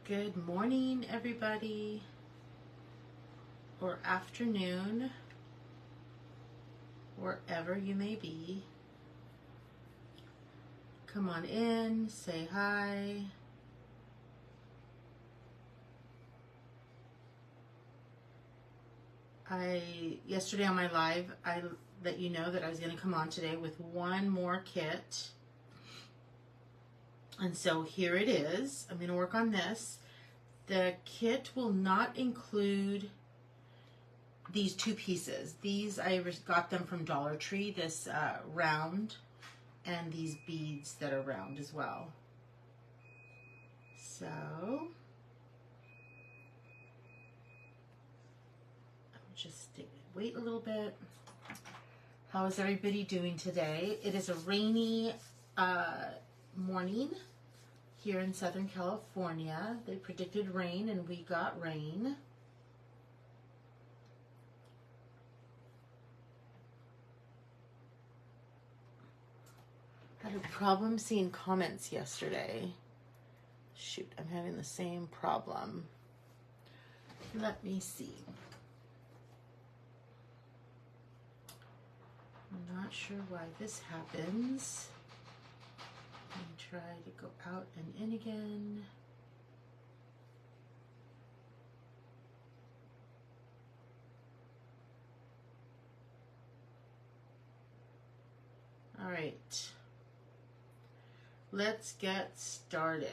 Good morning, everybody, or afternoon, wherever you may be. Come on in, say hi. Yesterday on my live, I let you know that I was going to come on today with one more kit. And so here it is. I'm going to work on this. The kit will not include these two pieces. These, I got them from Dollar Tree, this round, and these beads that are round as well. So, I'll just wait a little bit. How is everybody doing today? It is a rainy morning here in Southern California. They predicted rain and we got rain. I had a problem seeing comments yesterday. Shoot, I'm having the same problem. Let me see. I'm not sure why this happens. And try to go out and in again. All right, let's get started.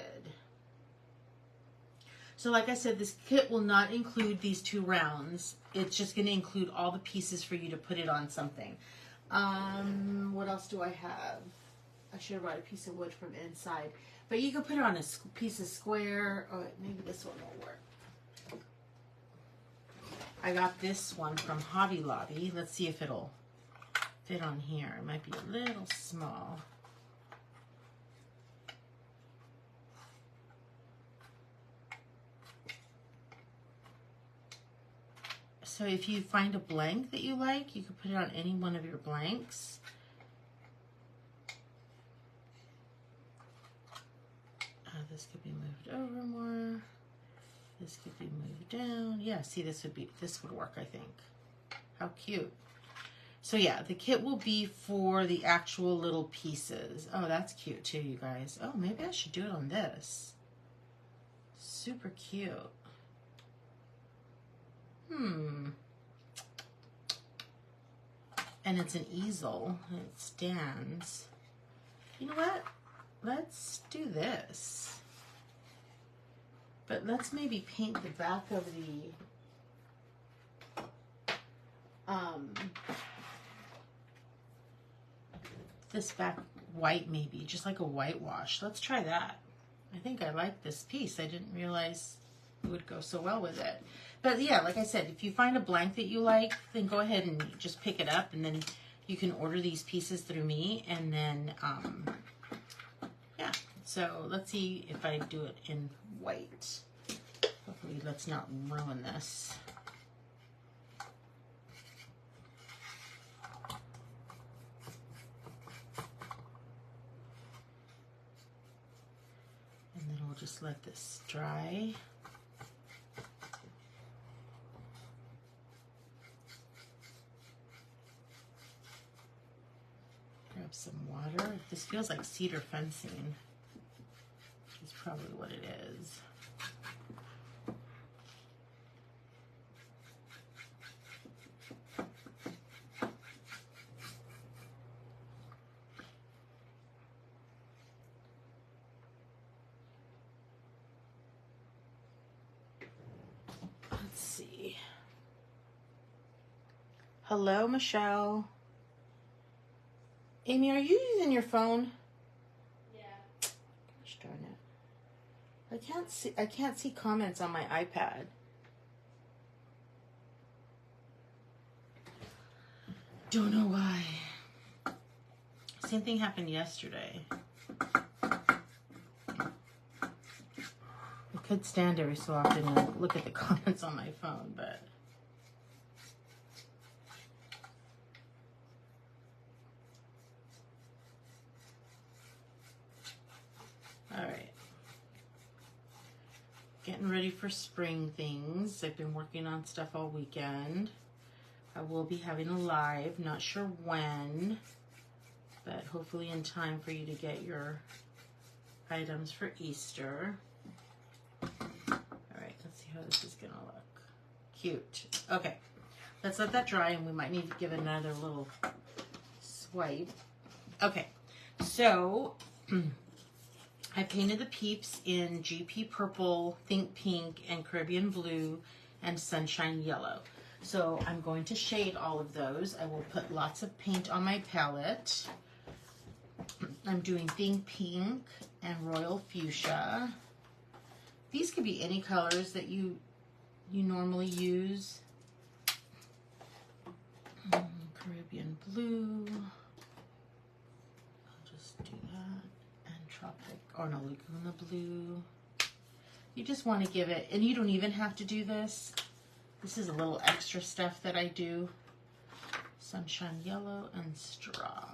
So like I said, this kit will not include these two rounds. It's just going to include all the pieces for you to put it on something. What else do I have? I should have brought a piece of wood from inside, but you can put it on a piece of square. Oh, maybe this one will work. I got this one from Hobby Lobby. Let's see if it'll fit on here. It might be a little small. So if you find a blank that you like, you can put it on any one of your blanks. This could be moved over more. This could be moved down. Yeah, see, this would work, I think. How cute. So yeah, the kit will be for the actual little pieces. Oh, that's cute too, you guys. Oh, maybe I should do it on this. Super cute. And it's an easel. It stands. You know what? Let's do this. But let's maybe paint the back of the this back white, maybe just like a whitewash. Let's try that. I think I like this piece. I didn't realize it would go so well with it. But yeah, like I said, if you find a blank that you like, then go ahead and just pick it up, and then you can order these pieces through me, and then yeah. So let's see if I do it in white. Hopefully, let's not ruin this. And then we'll just let this dry. Grab some water. This feels like cedar fencing. It's probably what it is. Let's see. Hello, Michelle. Amy, are you using your phone? Yeah. Gosh darn it. I can't see comments on my iPad. Don't know why. Same thing happened yesterday. I could stand every so often and look at the comments on my phone, but all right. getting ready for spring things. I've been working on stuff all weekend. I will be having a live, not sure when, but hopefully in time for you to get your items for Easter. All right, let's see how this is gonna look. Cute. Okay, let's let that dry, and we might need to give it another little swipe. Okay, so I painted the Peeps in GP Purple, Think Pink, and Caribbean Blue, and Sunshine Yellow. So I'm going to shade all of those. I will put lots of paint on my palette. I'm doing Think Pink and Royal Fuchsia. These could be any colors that you normally use. Caribbean Blue. I'll just do that. And Tropic, or no, Laguna Blue. You just want to give it, and you don't even have to do this. This is a little extra stuff that I do. Sunshine Yellow and Straw.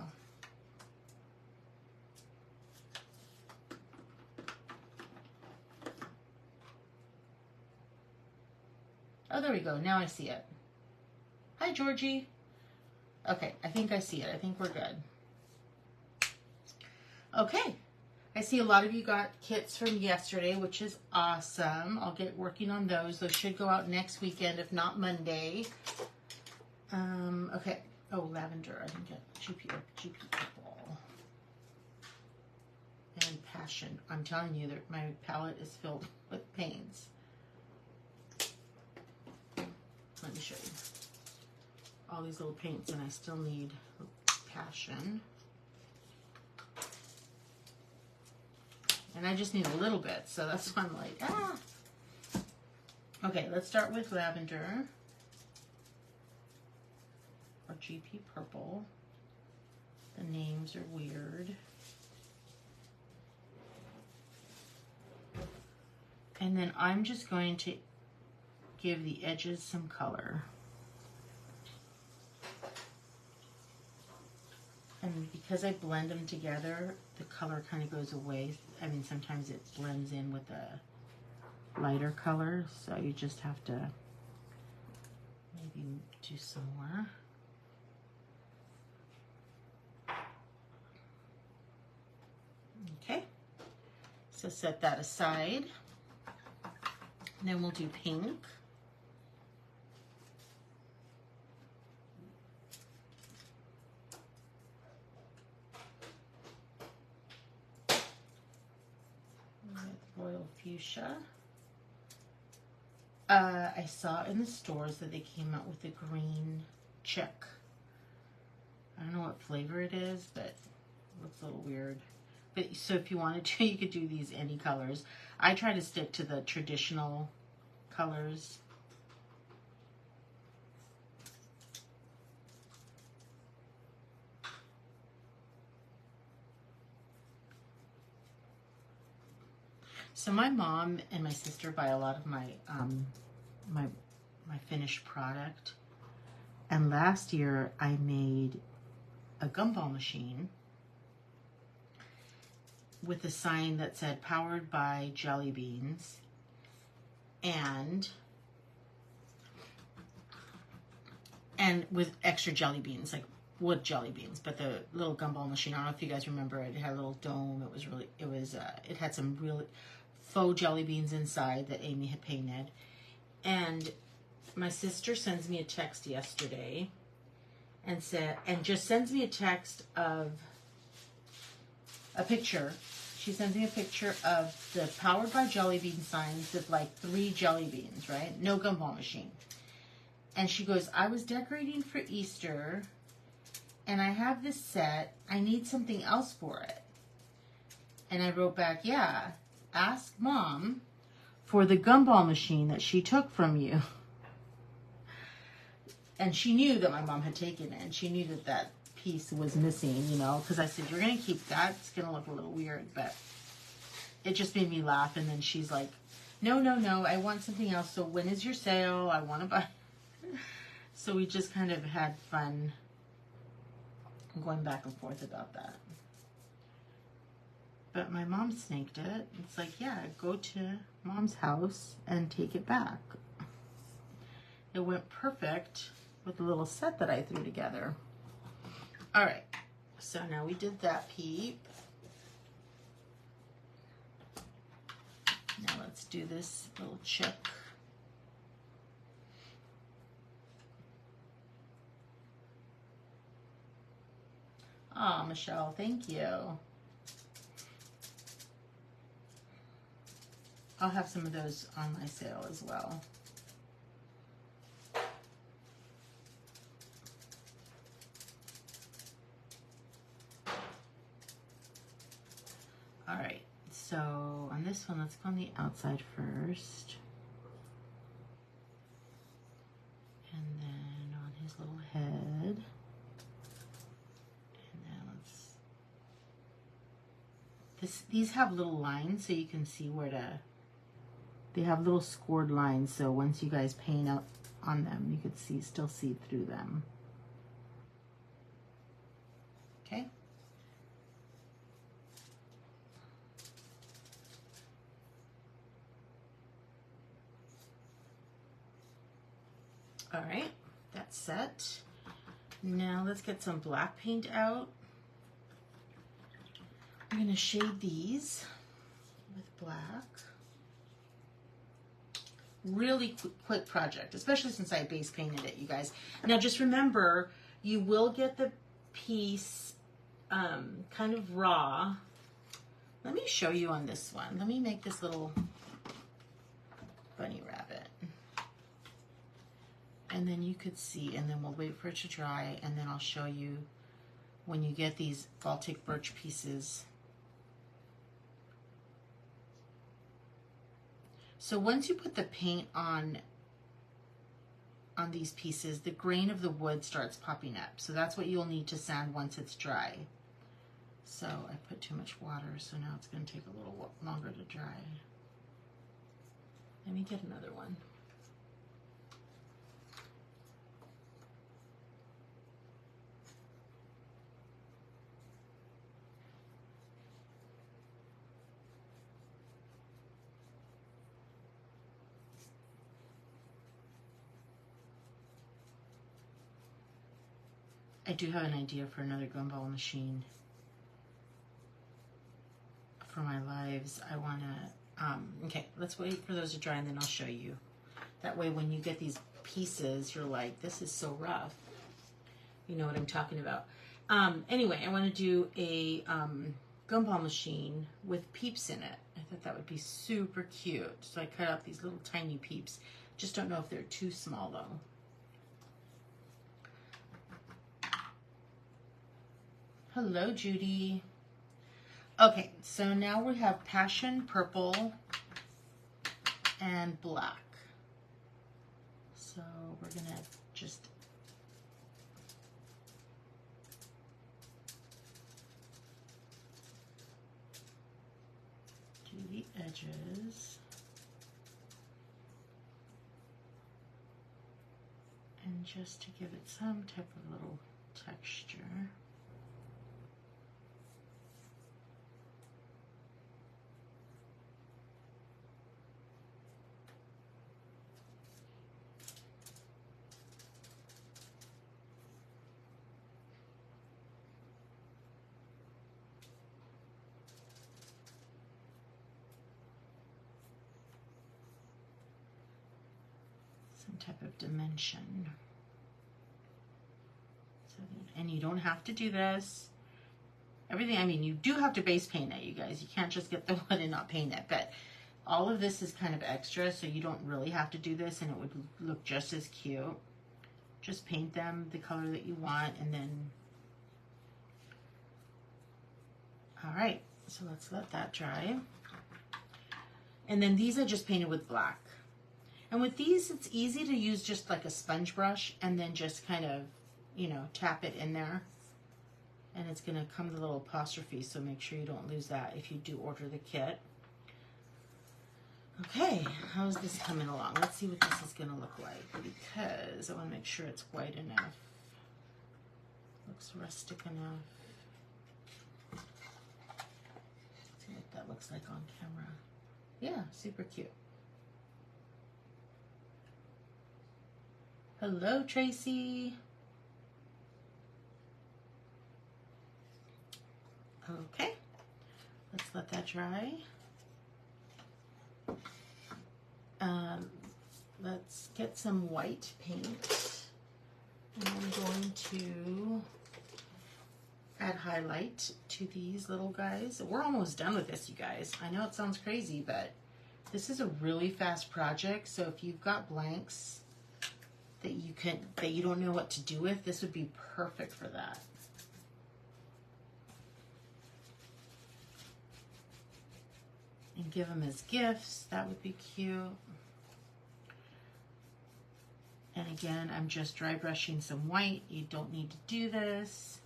Oh, there we go. Now I see it. Hi, Georgie. Okay, I think I see it. I think we're good. Okay. I see a lot of you got kits from yesterday, which is awesome. I'll get working on those. Those should go out next weekend, if not Monday. Okay. Oh, lavender. I didn't get GP Purple. And Passion. I'm telling you that my palette is filled with paints. Let me show you. All these little paints, and I still need Passion. And I just need a little bit, so that's why I'm like, ah. Okay, let's start with lavender. Or GP Purple. The names are weird. And then I'm just going to give the edges some color. And because I blend them together, the color kind of goes away. I mean, sometimes it blends in with a lighter color, so you just have to maybe do some more. Okay, so set that aside. And then we'll do pink. Royal Fuchsia. I saw in the stores that they came out with a green chick. I don't know what flavor it is, but it looks a little weird. But so if you wanted to, you could do these any colors. I try to stick to the traditional colors. So my mom and my sister buy a lot of my my finished product. And last year I made a gumball machine with a sign that said powered by jelly beans and with extra jelly beans, like wood jelly beans. But the little gumball machine, I don't know if you guys remember it, it had a little dome. It had some really faux jelly beans inside that Amy had painted. And my sister sends me a text yesterday and just sends me a text of a picture. She sends me a picture of the powered by jelly bean signs with like 3 jelly beans, right? No gumball machine. And she goes, I was decorating for Easter and I have this set. I need something else for it. And I wrote back, yeah, ask Mom for the gumball machine that she took from you. And she knew that my mom had taken it, and she knew that that piece was missing, you know, because I said, you're going to keep that. It's going to look a little weird, but it just made me laugh. And then she's like, no, I want something else. So when is your sale? I want to buy. So we just kind of had fun going back and forth about that. but my mom snagged it. It's like, yeah, go to mom's house and take it back. It went perfect with the little set that I threw together. All right, so now we did that peep. Now let's do this little chick. Oh, Michelle, thank you. I'll have some of those on my sale as well. All right, so on this one, let's go on the outside first. And then on his little head. And then these have little lines so you can see where to, they have little scored lines. So once you guys paint out on them, you could still see through them. Okay. All right, that's set. Now let's get some black paint out. I'm gonna shade these with black. Really quick project, especially since I base painted it, you guys. Now just remember, you will get the piece kind of raw. Let me show you on this one. Let me make this little bunny rabbit. And then you could see, and then we'll wait for it to dry, and then I'll show you when you get these Baltic birch pieces. So once you put the paint on these pieces, the grain of the wood starts popping up. So that's what you'll need to sand once it's dry. So I put too much water, so now it's going to take a little longer to dry. Let me get another one. I do have an idea for another gumball machine for my lives. I want to, okay, let's wait for those to dry and then I'll show you. That way when you get these pieces, you're like, this is so rough. You know what I'm talking about. Anyway, I want to do a gumball machine with peeps in it. I thought that would be super cute. So I cut out these little tiny peeps. Just don't know if they're too small though. Hello, Judy. Okay, so now we have passion purple and black. So we're gonna just do the edges. And just to give it some type of little texture. Some type of dimension. So, and you don't have to do this. Everything, I mean, you do have to base paint it, you guys. You can't just get the wood and not paint it. But all of this is kind of extra, so you don't really have to do this, and it would look just as cute. Just paint them the color that you want, and then... All right, so let's let that dry. And then these I just painted with black. And with these, it's easy to use just like a sponge brush and then just kind of, you know, tap it in there. And it's going to come with a little apostrophe, so make sure you don't lose that if you do order the kit. Okay, how's this coming along? Let's see what this is going to look like, because I want to make sure it's white enough. Looks rustic enough. It's looks like on camera. Yeah, super cute. Hello, Tracy. Okay, let's let that dry. Let's get some white paint. And I'm going to add highlight to these little guys. We're almost done with this, you guys. I know it sounds crazy, but this is a really fast project. So if you've got blanks that you don't know what to do with, this would be perfect for that. And give them as gifts. That would be cute. And again, I'm just dry brushing some white. You don't need to do this.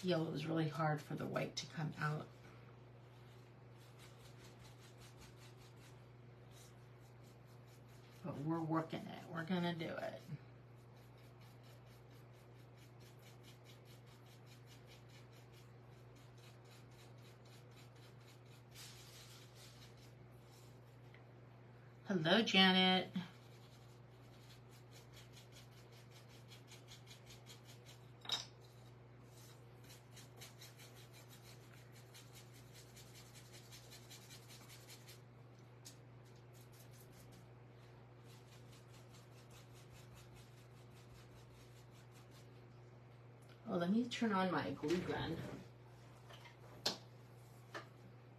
Yellow is really hard for the white to come out. But we're working it. We're gonna do it. Hello, Janet. Oh, let me turn on my glue gun.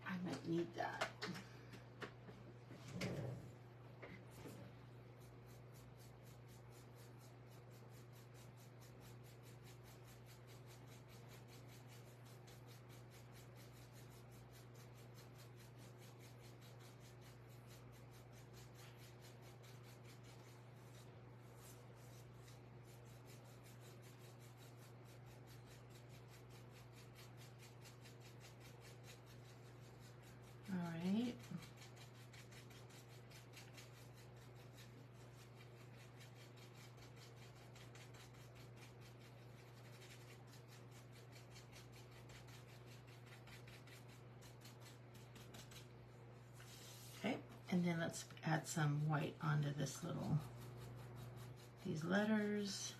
I might need that. And then let's add some white onto these letters.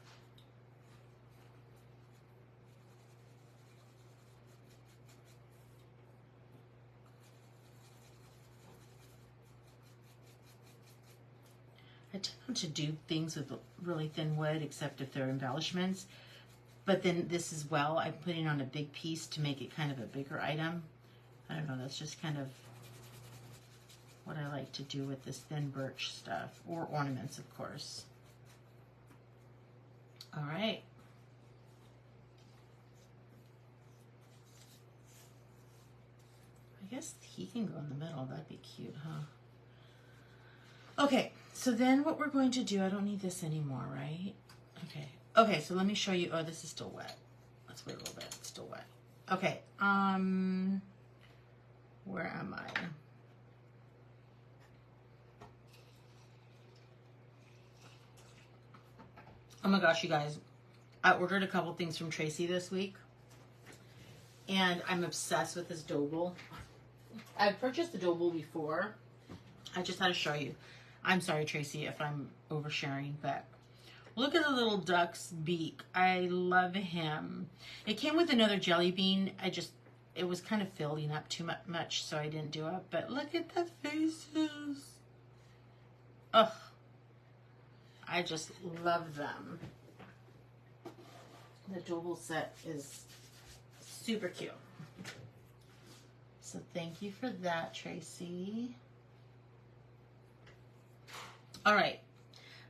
I tend not to do things with really thin wood, except if they're embellishments. But then this as well, I'm putting on a big piece to make it kind of a bigger item. I don't know, that's just kind of what I like to do with this thin birch stuff, or ornaments, of course. All right. I guess he can go in the middle. That'd be cute, huh? Okay, so then what we're going to do, I don't need this anymore, right? Okay. Okay, so let me show you. Oh, this is still wet. Let's wait a little bit. It's still wet. Okay. Where am I? Oh my gosh, you guys, I ordered a couple things from Tracy this week, and I'm obsessed with this doble. I've purchased the doble before. I just had to show you. I'm sorry, Tracy, if I'm oversharing, but look at the little duck's beak. I love him. It came with another jelly bean. It was kind of filling up too much, so I didn't do it. But look at the faces. Ugh. I just love them. The double set is super cute. So thank you for that, Tracy. All right,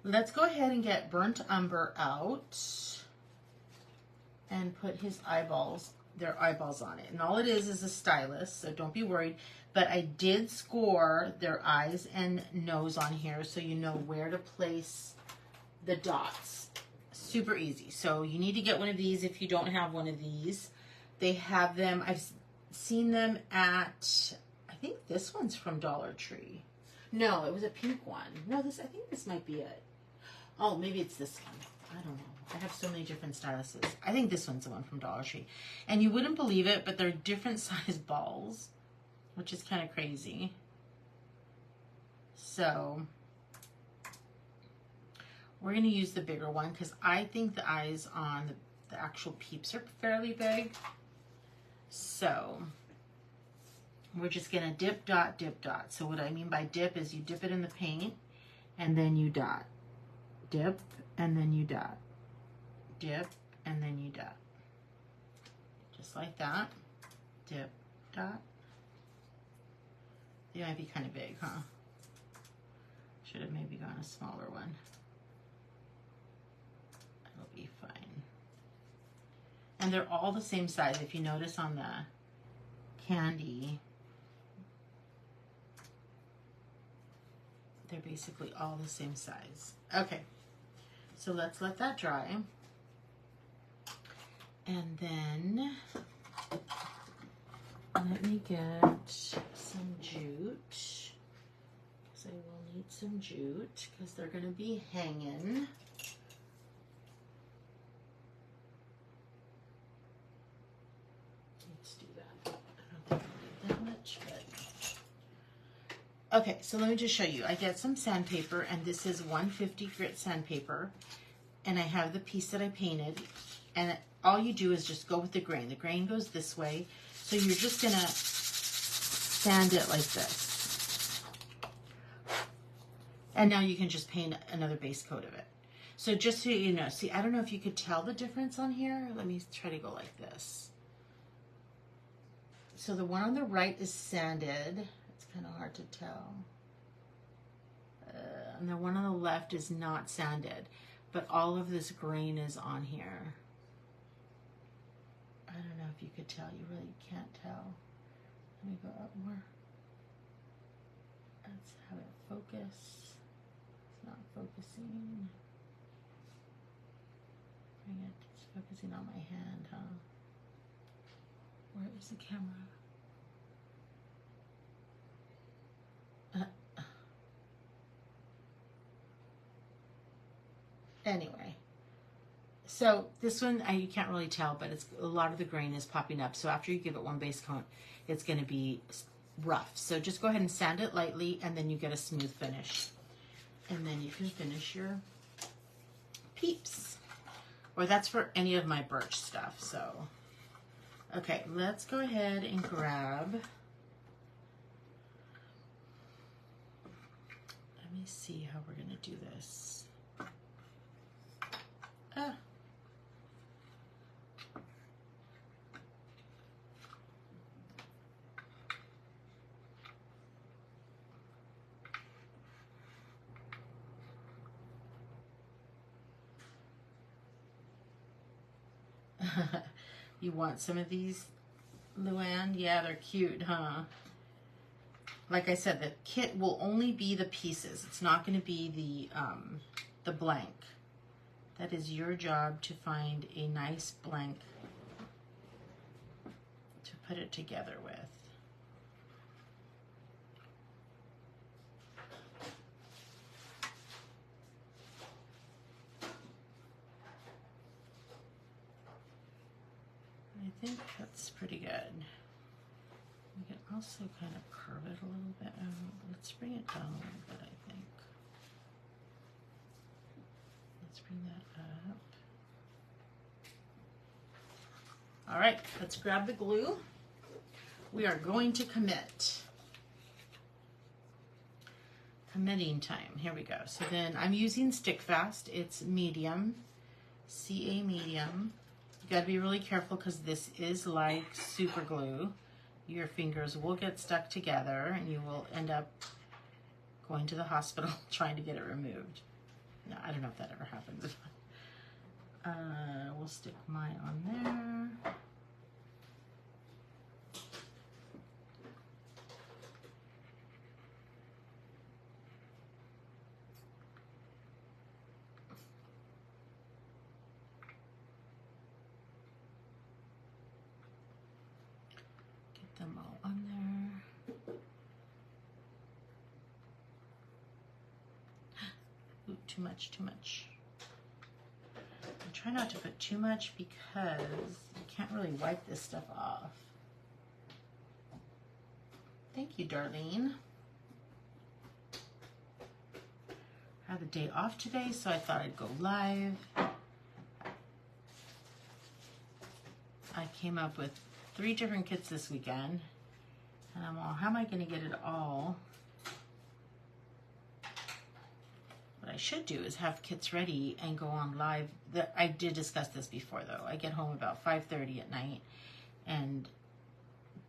let's go ahead and get Burnt Umber out and put his eyeballs, their eyeballs on it. And all it is a stylus, so don't be worried. But I did score their eyes and nose on here so you know where to place the dots. super easy. So you need to get one of these if you don't have one of these. They have them, I've seen them at, I think this one's from Dollar Tree. No, it was a pink one. No, I think this might be it. Oh, maybe it's this one. I don't know. I have so many different styluses. I think this one's the one from Dollar Tree. And you wouldn't believe it, but they're different size balls, which is kind of crazy. So we're going to use the bigger one because I think the eyes on the actual Peeps are fairly big. So we're just going to dip, dot, dip, dot. So what I mean by dip is you dip it in the paint and then you dot. Dip and then you dot. Dip and then you dot. Just like that. Dip, dot. They might be kind of big, huh? Should have maybe gone a smaller one. It'll be fine. And they're all the same size. If you notice on the candy, they're basically all the same size. Okay, so let's let that dry. And then let me get some jute. I will need some jute because they're going to be hanging. Let's do that. I don't think I need that much, but okay. So let me just show you. I get some sandpaper, and this is 150 grit sandpaper, and I have the piece that I painted, and all you do is just go with the grain. The grain goes this way, so you're just gonna sand it like this. And now you can just paint another base coat of it. So just so you know, see, I don't know if you could tell the difference on here. Let me try to go like this. So the one on the right is sanded. It's kind of hard to tell. And the one on the left is not sanded, but all of this grain is on here. I don't know if you could tell. You really can't tell. Let me go up more. Let's have it focus. Not focusing. Bring it. It's focusing on my hand, huh? Where is the camera? Anyway, so this one you can't really tell, but it's a lot of the grain is popping up. So after you give it one base coat, it's going to be rough. So just go ahead and sand it lightly, and then you get a smooth finish. And then you can finish your Peeps. Or that's for any of my birch stuff. So, okay, let's go ahead and grab. Let me see how we're going to do this. Ah. You want some of these, Luann? Yeah, they're cute, huh? Like I said, the kit will only be the pieces. It's not going to be the blank. That is your job to find a nice blank to put it together with. I think that's pretty good. We can also kind of curve it a little bit. Let's bring it down a little bit, I think. Let's bring that up. All right, let's grab the glue. We are going to commit. Committing time. Here we go. So then I'm using Stick Fast. It's medium, CA medium. You got to be really careful because this is like super glue. Your fingers will get stuck together and you will end up going to the hospital trying to get it removed. No, I don't know if that ever happens. We'll stick mine on there. too much, too much. I try not to put too much because you can't really wipe this stuff off. Thank you, Darlene. I have a day off today, so I thought I'd go live. I came up with 3 different kits this weekend, and I'm all, how am I going to get it all? What I should do is have kits ready and go on live. I did discuss this before, though. I get home about 5:30 at night, and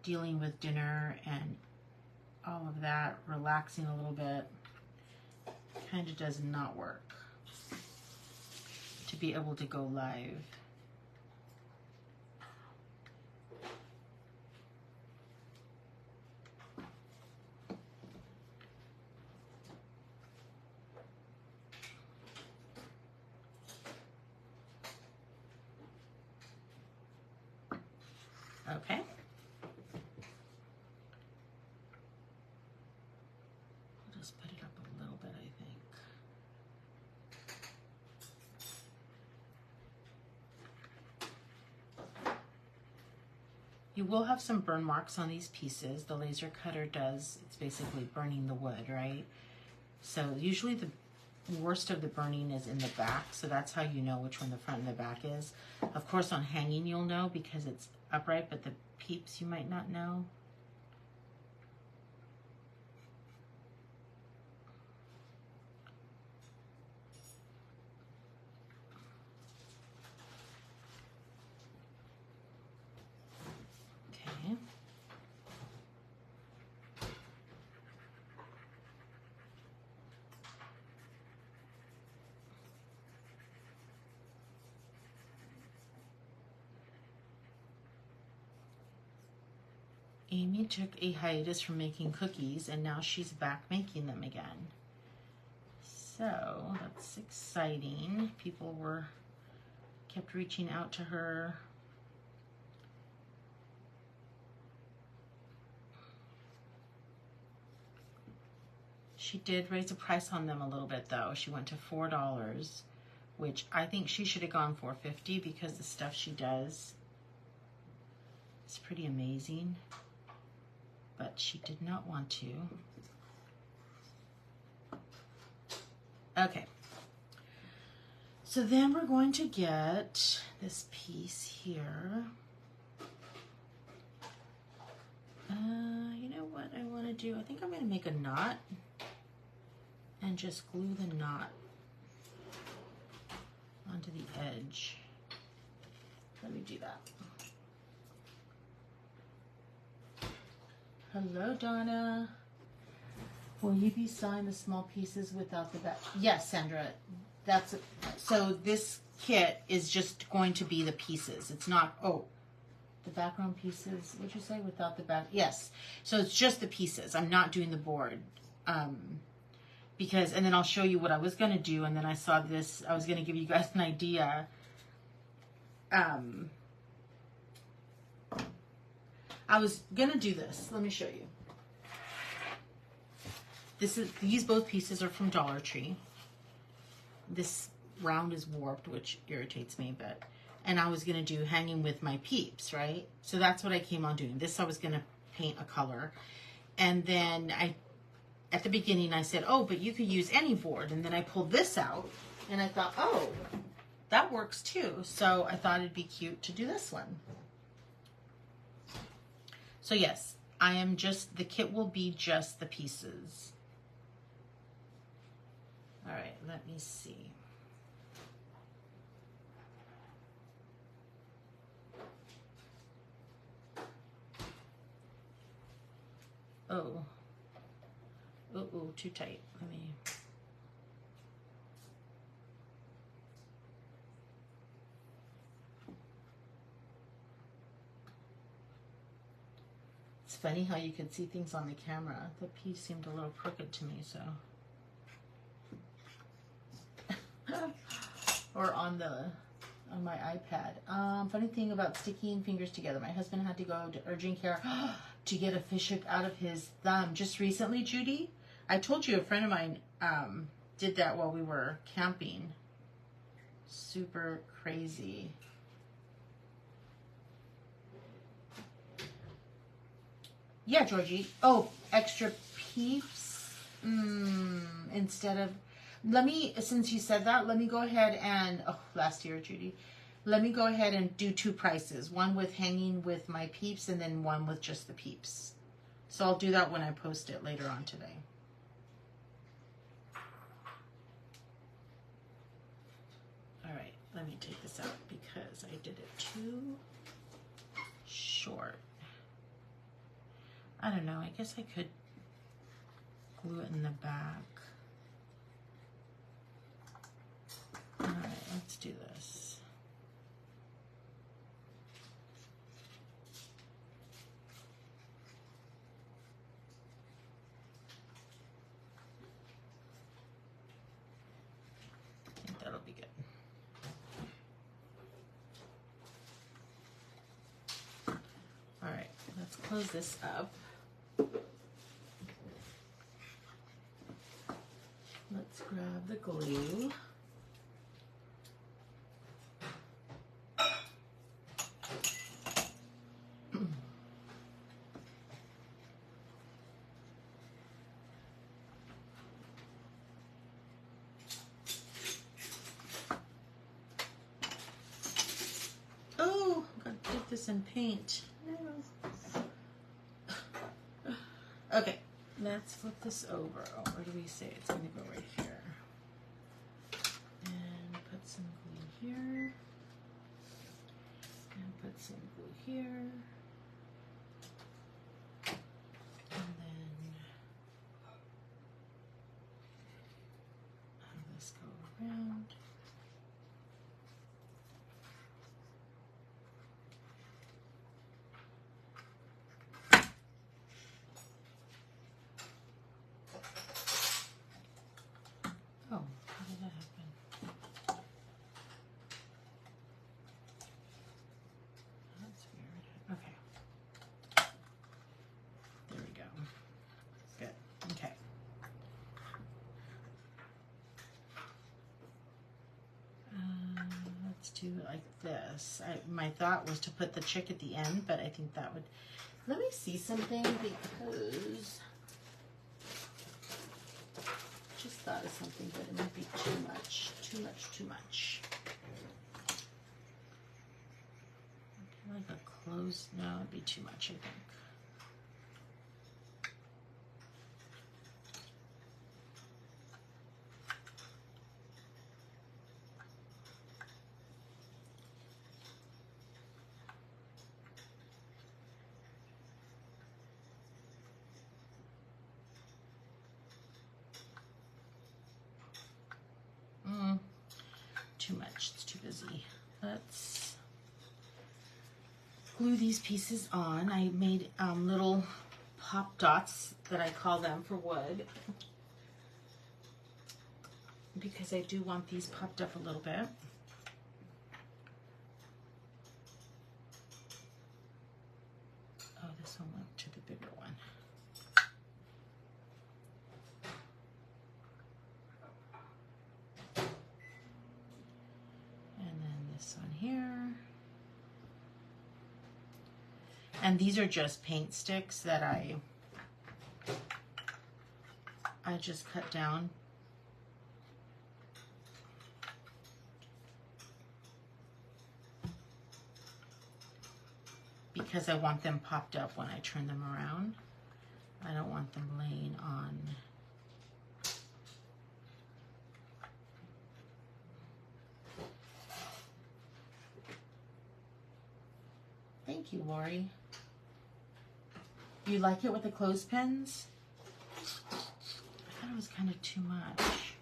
dealing with dinner and all of that, relaxing a little bit, kind of does not work to be able to go live. Okay. I'll just put it up a little bit, I think. You will have some burn marks on these pieces. The laser cutter does, it's basically burning the wood, right? So usually the worst of the burning is in the back, so that's how you know which one the front and the back is. Of course on Hangin you'll know because it's upright, but the Peeps you might not know. Okay. Amy took a hiatus from making cookies and now she's back making them again. So that's exciting. People kept reaching out to her. She did raise the price on them a little bit though. She went to $4, which I think she should have gone for $50 because the stuff she does is pretty amazing. But she did not want to. Okay. So then we're going to get this piece here. You know what I want to do? I think I'm going to make a knot and just glue the knot onto the edge. Let me do that. Hello, Donna. Will you be sewing the small pieces without the back? Yes, Sandra. So this kit is just going to be the pieces. It's not, the background pieces. What'd you say? Without the back? Yes. So it's just the pieces. I'm not doing the board. And then I'll show you what I was going to do. And then I saw this. I was going to give you guys an idea. I was gonna do this. Let me show you. These both pieces are from Dollar Tree. This round is warped, which irritates me, and I was gonna do Hanging with my Peeps, right? So that's what I came on doing. This I was gonna paint a color, and then at the beginning I said, oh, but you could use any board, and then I pulled this out, and I thought, oh, that works too. So I thought it'd be cute to do this one. So yes, the kit will be just the pieces. All right, let me see. Oh, too tight. Let me. It's funny how you can see things on the camera. The piece seemed a little crooked to me, so. Or on my iPad. Funny thing about sticking fingers together. My husband had to go to urgent care to get a fish hook out of his thumb just recently, Judy. I told you a friend of mine did that while we were camping. Super crazy. Yeah, Georgie. Oh, extra Peeps. Instead of, let me, since you said that, let me go ahead and, oh, last year, Judy. Let me go ahead and do 2 prices. One with Hanging with my Peeps, and then one with just the Peeps. So I'll do that when I post it later on today. All right, let me take this out because I did it too short. I don't know, I guess I could glue it in the back. All right, let's do this. I think that'll be good. All right, let's close this up. Let's grab the glue. Oh, I'm gonna dip this in paint. Okay, let's flip this over. Oh, where do we say it's going to go right here? And put some glue here. And put some glue here. And then have this go around. Oh, how did that happen? That's weird. Okay. There we go. Good. Okay. Let's do it like this. My thought was to put the chick at the end, but I think that would... Let me see something because... Just thought of something, but it might be too much. Too much. Like a close, no, it'd be too much, I think. Too much, it's too busy. Let's glue these pieces on. I made little pop dots that I call them for wood because I do want these popped up a little bit. Oh, this one went to the bigger one. Here. And these are just paint sticks that I just cut down. Because I want them popped up when I turn them around. I don't want them laying on. Thank you, Lori. You like it with the clothespins? I thought it was kind of too much.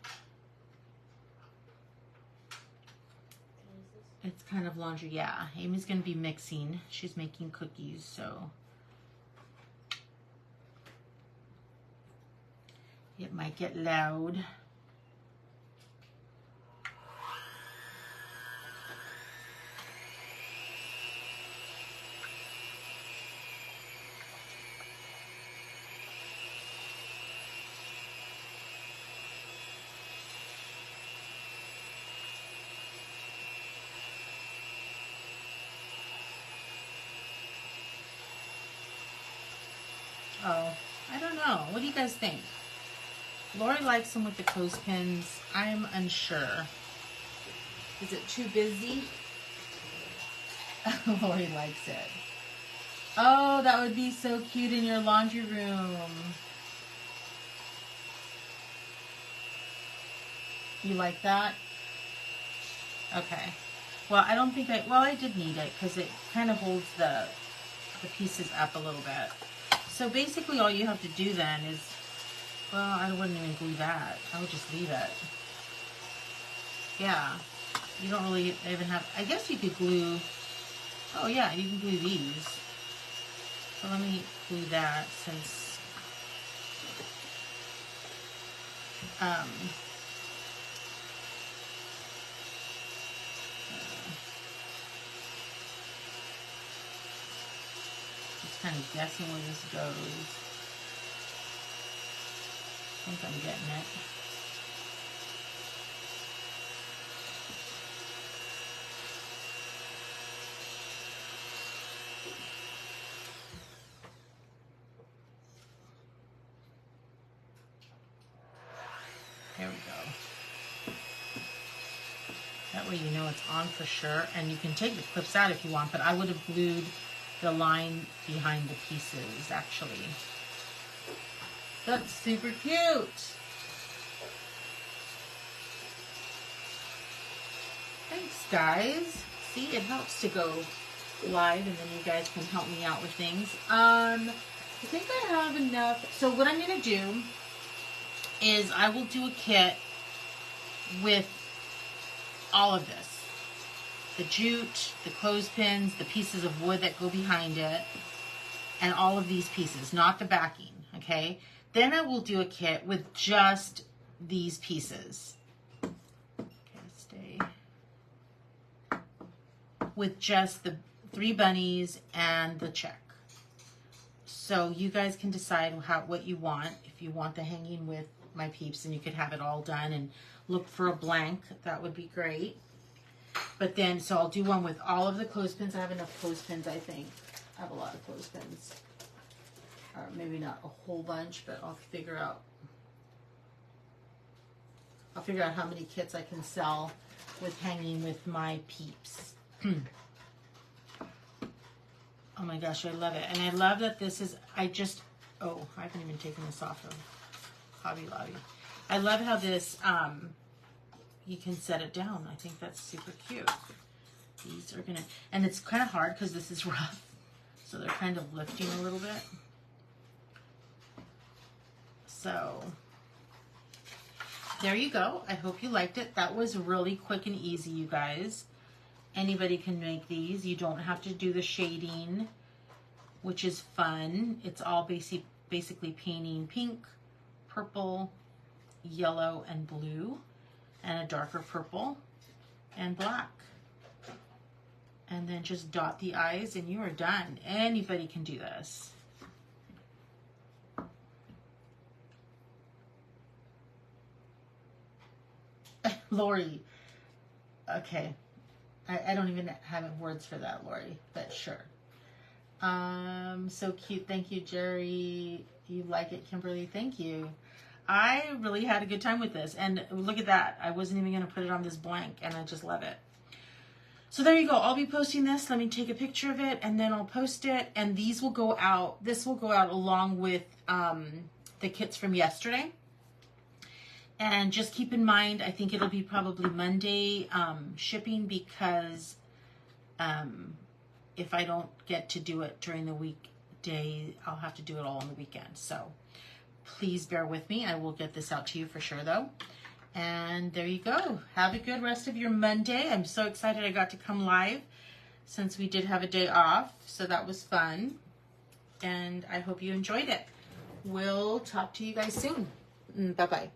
It's kind of laundry, yeah. Amy's gonna be mixing. She's making cookies, so it might get loud. Oh, I don't know. What do you guys think? Lori likes them with the clothespins. I'm unsure. Is it too busy? Lori likes it. Oh, that would be so cute in your laundry room. You like that? Okay. Well, I don't think I did need it because it kind of holds the pieces up a little bit. So basically all you have to do then is, well, I wouldn't even glue that. I would just leave it. Yeah. You don't really even have, I guess you could glue, oh yeah, you can glue these. So let me glue that since, just kind of guessing where this goes. I think I'm getting it. There we go. That way you know it's on for sure. And you can take the clips out if you want, but I would have glued the line behind the pieces, actually. That's super cute. Thanks, guys. See, it helps to go live, and then you guys can help me out with things. I think I have enough. So what I'm going to do is I will do a kit with all of this. The jute, the clothespins, the pieces of wood that go behind it, and all of these pieces, not the backing, okay? Then I will do a kit with just these pieces. Okay, stay. With just the 3 bunnies and the check. So you guys can decide what you want. If you want the hanging with my peeps, and you could have it all done and look for a blank, that would be great. But then, so I'll do one with all of the clothespins. I have enough clothespins, I think. I have a lot of clothespins. Or maybe not a whole bunch, but I'll figure out how many kits I can sell with hanging with my peeps. Oh my gosh, I love it. And I love that this is, I haven't even taken this off of Hobby Lobby. I love how this, you can set it down. I think that's super cute. These are gonna, and it's kind of hard because this is rough. So they're kind of lifting a little bit. So there you go. I hope you liked it. That was really quick and easy, you guys. Anybody can make these. You don't have to do the shading, which is fun. It's all basically painting pink, purple, yellow, and blue, and a darker purple and black. And then just dot the eyes and you are done. Anybody can do this. Lori. Okay. I don't even have words for that, Lori, but sure. So cute. Thank you, Jerry. You like it, Kimberly. Thank you. I really had a good time with this. And look at that. I wasn't even going to put it on this blank, and I just love it. So there you go. I'll be posting this. Let me take a picture of it, and then I'll post it. And these will go out. This will go out along with the kits from yesterday. And just keep in mind, I think it'll be probably Monday shipping, because if I don't get to do it during the weekday, I'll have to do it all on the weekend. So please bear with me. I will get this out to you for sure, though. And there you go. Have a good rest of your Monday. I'm so excited I got to come live since we did have a day off. So that was fun. And I hope you enjoyed it. We'll talk to you guys soon. Bye-bye.